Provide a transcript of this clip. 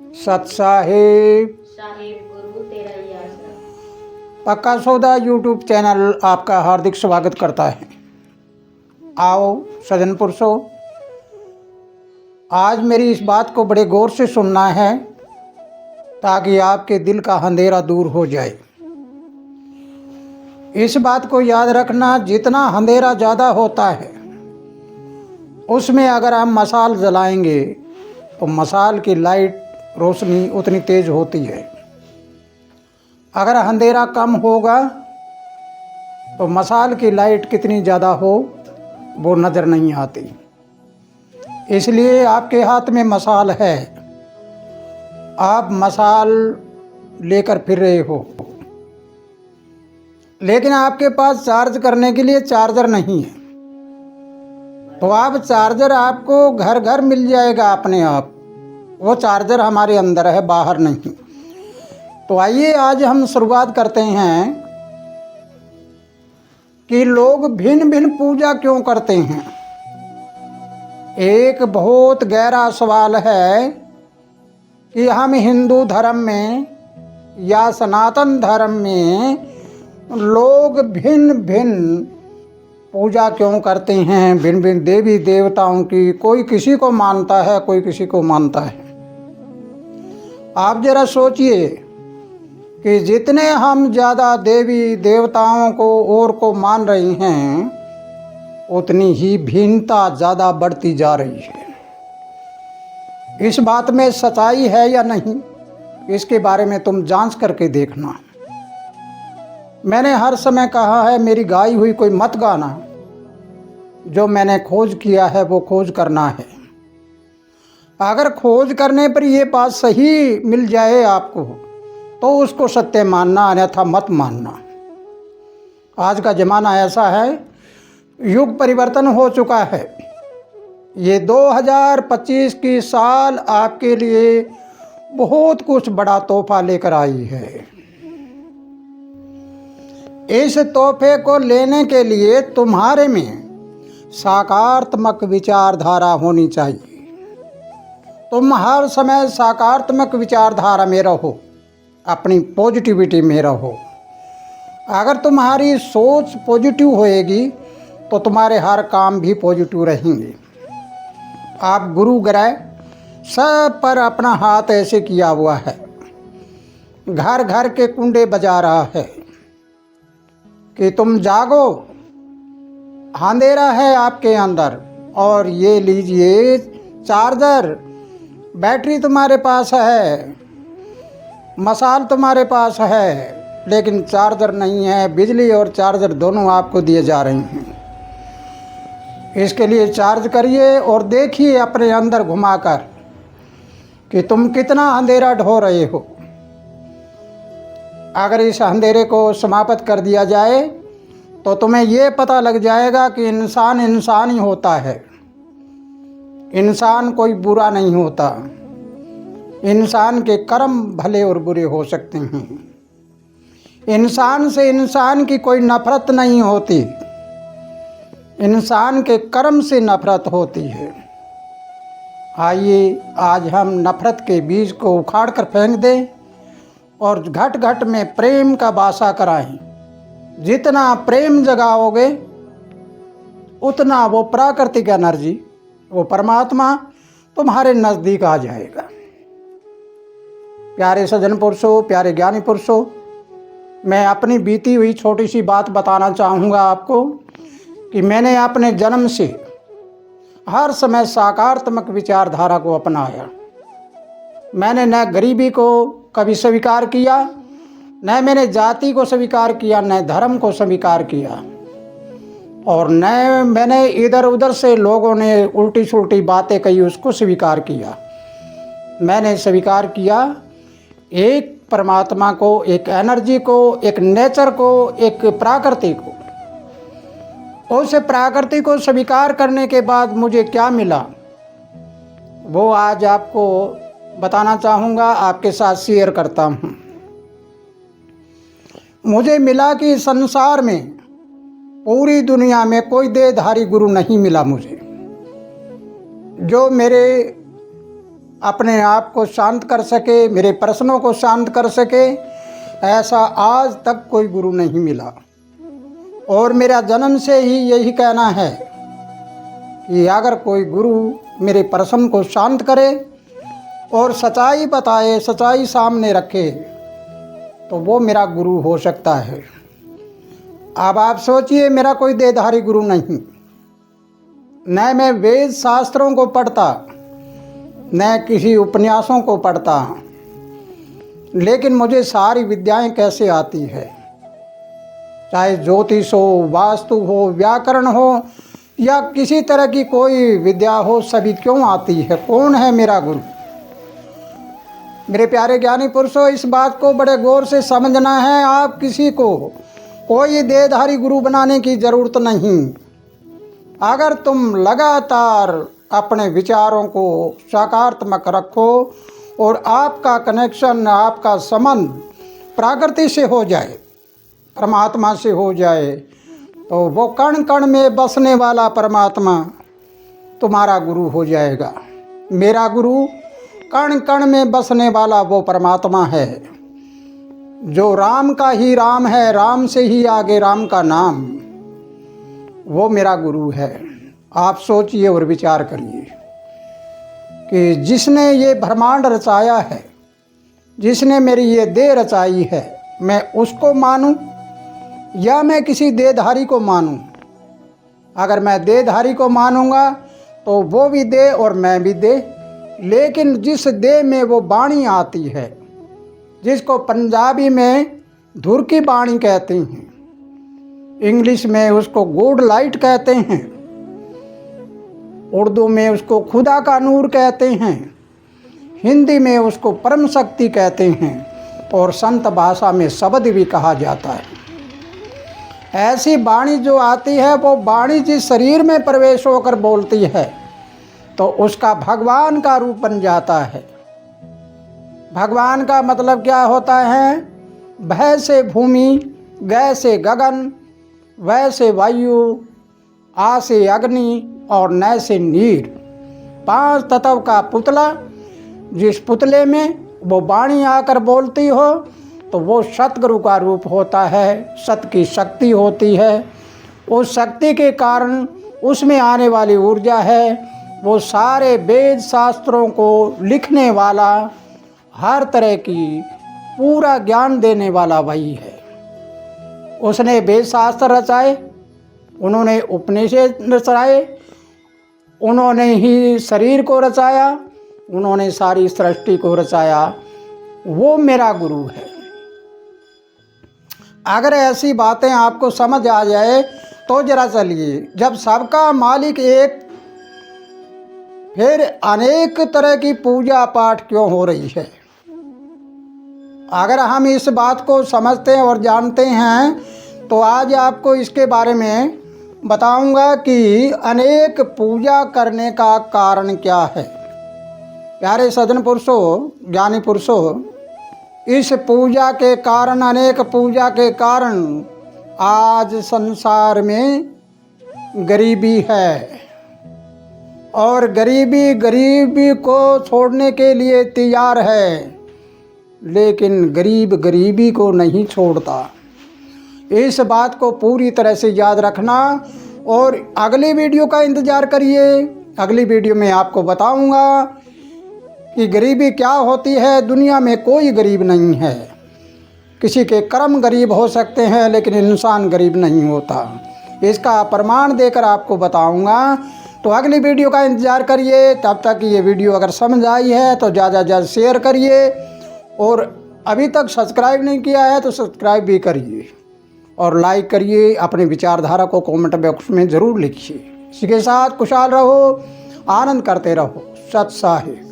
सत साहिब साहिब गुरु तेरा ही आसरा। पक्का सौदा यूट्यूब चैनल आपका हार्दिक स्वागत करता है। आओ सज्जन पुरुषों, आज मेरी इस बात को बड़े गौर से सुनना है ताकि आपके दिल का अंधेरा दूर हो जाए। इस बात को याद रखना, जितना अंधेरा ज़्यादा होता है उसमें अगर हम मशाल जलाएंगे तो मशाल की लाइट रोशनी उतनी तेज़ होती है। अगर अंधेरा कम होगा तो मशाल की लाइट कितनी ज़्यादा हो वो नज़र नहीं आती। इसलिए आपके हाथ में मशाल है, आप मशाल लेकर फिर रहे हो, लेकिन आपके पास चार्ज करने के लिए चार्जर नहीं है। तो आप चार्जर आपको घर घर मिल जाएगा अपने आप। वो चार्जर हमारे अंदर है, बाहर नहीं। तो आइए आज हम शुरुआत करते हैं कि लोग भिन्न भिन्न पूजा क्यों करते हैं। एक बहुत गहरा सवाल है कि हम हिंदू धर्म में या सनातन धर्म में लोग भिन्न भिन्न पूजा क्यों करते हैं, भिन्न भिन्न देवी देवताओं की। कोई किसी को मानता है, कोई किसी को मानता है। आप जरा सोचिए कि जितने हम ज़्यादा देवी देवताओं को और को मान रहे हैं उतनी ही भिन्नता ज़्यादा बढ़ती जा रही है। इस बात में सच्चाई है या नहीं, इसके बारे में तुम जांच करके देखना। मैंने हर समय कहा है, मेरी गाई हुई कोई मत गाना। जो मैंने खोज किया है वो खोज करना है। अगर खोज करने पर ये बात सही मिल जाए आपको तो उसको सत्य मानना, अन्यथा मत मानना। आज का ज़माना ऐसा है, युग परिवर्तन हो चुका है। ये 2025 की साल आपके लिए बहुत कुछ बड़ा तोहफा लेकर आई है। इस तोहफे को लेने के लिए तुम्हारे में सकारात्मक विचारधारा होनी चाहिए। तुम हर समय सकारात्मक विचारधारा में रहो, अपनी पॉजिटिविटी में रहो। अगर तुम्हारी सोच पॉजिटिव होएगी तो तुम्हारे हर काम भी पॉजिटिव रहेंगे। आप गुरु ग्रह सब पर अपना हाथ ऐसे किया हुआ है, घर घर के कुंडे बजा रहा है कि तुम जागो, अंधेरा है आपके अंदर। और ये लीजिए चार्जर, बैटरी तुम्हारे पास है, मशाल तुम्हारे पास है, लेकिन चार्जर नहीं है। बिजली और चार्जर दोनों आपको दिए जा रहे हैं। इसके लिए चार्ज करिए और देखिए अपने अंदर घुमाकर कि तुम कितना अंधेरा ढो रहे हो। अगर इस अंधेरे को समाप्त कर दिया जाए तो तुम्हें ये पता लग जाएगा कि इंसान इंसान ही होता है। इंसान कोई बुरा नहीं होता। इंसान के कर्म भले और बुरे हो सकते हैं। इंसान से इंसान की कोई नफरत नहीं होती, इंसान के कर्म से नफरत होती है। आइए आज हम नफरत के बीज को उखाड़ कर फेंक दें और घट घट में प्रेम का वासा कराएं। जितना प्रेम जगाओगे उतना वो प्राकृतिक एनर्जी, वो परमात्मा तुम्हारे नज़दीक आ जाएगा। प्यारे सज्जन पुरुषों, प्यारे ज्ञानी पुरुषों, मैं अपनी बीती हुई छोटी सी बात बताना चाहूँगा आपको कि मैंने अपने जन्म से हर समय सकारात्मक विचारधारा को अपनाया। मैंने न गरीबी को कभी स्वीकार किया, न मैंने जाति को स्वीकार किया, न धर्म को स्वीकार किया, और न मैंने इधर उधर से लोगों ने उल्टी सुल्टी बातें कही उसको स्वीकार किया। मैंने स्वीकार किया एक परमात्मा को, एक एनर्जी को, एक नेचर को, एक प्रकृति को। उस प्रकृति को स्वीकार करने के बाद मुझे क्या मिला वो आज आपको बताना चाहूँगा, आपके साथ शेयर करता हूँ। मुझे मिला कि संसार में, पूरी दुनिया में कोई देहधारी गुरु नहीं मिला मुझे जो मेरे अपने आप को शांत कर सके, मेरे प्रश्नों को शांत कर सके, ऐसा आज तक कोई गुरु नहीं मिला। और मेरा जन्म से ही यही कहना है कि अगर कोई गुरु मेरे प्रश्न को शांत करे और सच्चाई बताए, सच्चाई सामने रखे, तो वो मेरा गुरु हो सकता है। अब आप सोचिए, मेरा कोई देहधारी गुरु नहीं, न मैं वेद शास्त्रों को पढ़ता, न किसी उपन्यासों को पढ़ता, लेकिन मुझे सारी विद्याएं कैसे आती है, चाहे ज्योतिष हो, वास्तु हो, व्याकरण हो या किसी तरह की कोई विद्या हो, सभी क्यों आती है? कौन है मेरा गुरु? मेरे प्यारे ज्ञानी पुरुषों, इस बात को बड़े गौर से समझना है। आप किसी को कोई देहधारी गुरु बनाने की ज़रूरत नहीं। अगर तुम लगातार अपने विचारों को सकारात्मक रखो और आपका कनेक्शन, आपका संबंध प्रकृति से हो जाए, परमात्मा से हो जाए, तो वो कण कण में बसने वाला परमात्मा तुम्हारा गुरु हो जाएगा। मेरा गुरु कण कण में बसने वाला वो परमात्मा है जो राम का ही राम है, राम से ही आगे राम का नाम, वो मेरा गुरु है। आप सोचिए और विचार करिए कि जिसने ये ब्रह्मांड रचाया है, जिसने मेरी ये देह रचाई है, मैं उसको मानूं या मैं किसी देहधारी को मानूं? अगर मैं देहधारी को मानूंगा तो वो भी दे और मैं भी दे, लेकिन जिस देह में वो वाणी आती है, जिसको पंजाबी में धुर की वाणी कहते हैं, इंग्लिश में उसको गुड लाइट कहते हैं, उर्दू में उसको खुदा का नूर कहते हैं, हिंदी में उसको परम शक्ति कहते हैं और संत भाषा में शब्द भी कहा जाता है। ऐसी वाणी जो आती है, वो वाणी जिस शरीर में प्रवेश होकर बोलती है तो उसका भगवान का रूप बन जाता है। भगवान का मतलब क्या होता है? भय से भूमि, गय से गगन, वय से वायु, आ से अग्नि और नय से नीर, 5 तत्व का पुतला। जिस पुतले में वो वाणी आकर बोलती हो तो वो सतगुरु का रूप होता है, सत की शक्ति होती है। उस शक्ति के कारण उसमें आने वाली ऊर्जा है, वो सारे वेद शास्त्रों को लिखने वाला, हर तरह की पूरा ज्ञान देने वाला वही है। उसने वेद शास्त्र रचाए, उन्होंने उपनिषद रचाए, उन्होंने ही शरीर को रचाया, उन्होंने सारी सृष्टि को रचाया। वो मेरा गुरु है। अगर ऐसी बातें आपको समझ आ जाए तो जरा चलिए, जब सबका मालिक एक, फिर अनेक तरह की पूजा पाठ क्यों हो रही है? अगर हम इस बात को समझते हैं और जानते हैं तो आज आपको इसके बारे में बताऊंगा कि अनेक पूजा करने का कारण क्या है। प्यारे सज्जन पुरुषों, ज्ञानी पुरुषों, इस पूजा के कारण, अनेक पूजा के कारण आज संसार में गरीबी है और गरीबी को छोड़ने के लिए तैयार है, लेकिन गरीब गरीबी को नहीं छोड़ता। इस बात को पूरी तरह से याद रखना और अगली वीडियो का इंतज़ार करिए। अगली वीडियो में आपको बताऊंगा कि गरीबी क्या होती है। दुनिया में कोई गरीब नहीं है। किसी के कर्म गरीब हो सकते हैं, लेकिन इंसान गरीब नहीं होता। इसका प्रमाण देकर आपको बताऊंगा। तो अगली वीडियो का इंतज़ार करिए। तब तक ये वीडियो अगर समझ आई है तो ज़्यादा से ज़्यादा शेयर करिए और अभी तक सब्सक्राइब नहीं किया है तो सब्सक्राइब भी करिए और लाइक करिए। अपने विचारधारा को कमेंट बॉक्स में ज़रूर लिखिए। इसी के साथ खुशहाल रहो, आनंद करते रहो। सत साहिब।